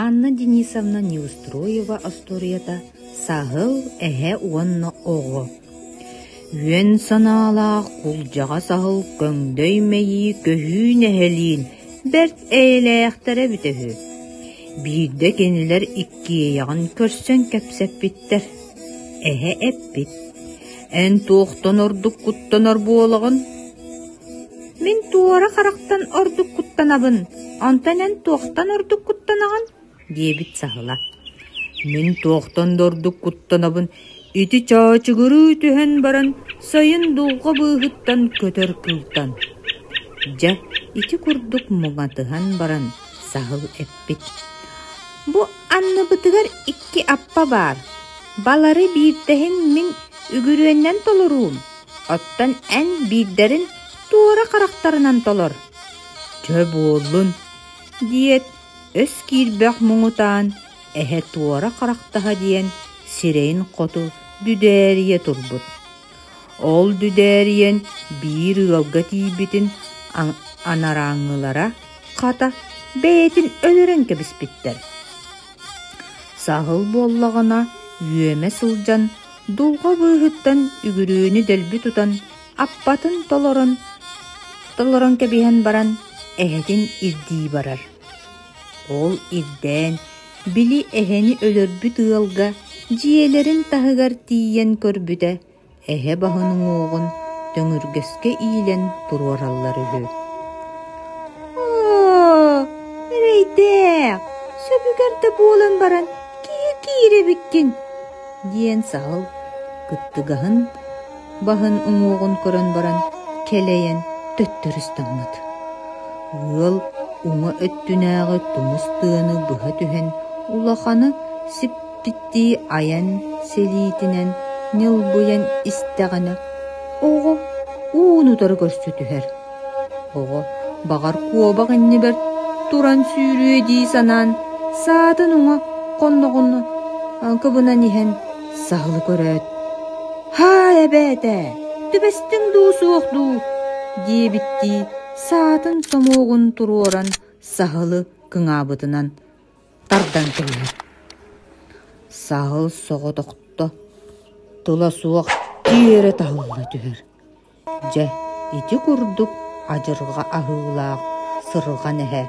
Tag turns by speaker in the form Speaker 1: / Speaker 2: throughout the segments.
Speaker 1: Анна Денисовна Неустроева Асторията сағыл әхе уанна оғы. Үен саналақ құлжаға сағыл көңдөймейі көхін әхелін бәрт әйләяқтары бүтігі. Бірді кенілер иккие яғын көрсен кәпсәп біттер. Әхе әппіт. Ән тоқтан ордық құттанар болығын. Мен туара қарақтан ордық құттанабын. Антан ән тоқтан ордық құттанағын. Дебіт сағыла. Мен тоқтан ордық құттанабын. Ити чачығыры түхен баран, сайын долға бұғыттан көтер кылтан. Жа, ити күрдік мұңатыған баран, сағыл әппет. Бұ анны бұтығар икки аппа бар. Балары бейттәхін мен үгіруеннен толыруым. Оттан ән бейддерін туора қарақтарынан толыр. Жа болын, диет, өс кирбәқ мұңытан, әхе туора қарақтаға дейін, сирейін қоту дүдәрие турбут. Ол дүдәриен бір ылға тейбетін анараңылара қата бәйтін өлірін кебіспеттер. Сағыл боллағына үйеме сылжан, дұлға бұғыттан үгіріні дәлбі тұтан, аппатын толырын кәбейін баран, әхетін ирдей барар. Ол ирдән, білі әхені өлірбі тұғылға, жиелерін тағығар тиен көрбіді, әхе бағының оғын төңіргеске ийлен тұруаралары бі. Ооо, рейдәк, сөбігерді болын баран, кейі біккен, дейін сағыл, күттігағын, бағын ұңуғын көрін баран, келейен төттірістамыд. Ол ұңы өттінәғі тұмыстығыны бұға түхен, улақаны сіп бітті аян селитінен нелбуян істіғаны оғы уынутары көрсі түхер. Оғы бағар қуабақ әнне бір туран сүйрі дей санан саатын ұңа қонны кыбынан ехен сағылы көрәд. Ха әбәті, түбестің дұсы оқты, дей бітті саатын самоғын тұру оран сағылы кыңабытынан тардан көлер. Сағыл соғыдықты, тұла суақ тиері тағылы түгір. Жа, ити күрдік ажырға ағылақ, сырған әхе,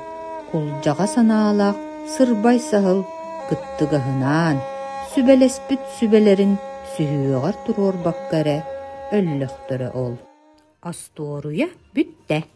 Speaker 1: құлжаға саналақ, сырбай сағыл, күттігіғынан, сүбелеспіт сүбелерін сүйіғар тұрор баққары, өлліқтірі ол. Асторуя бүтті.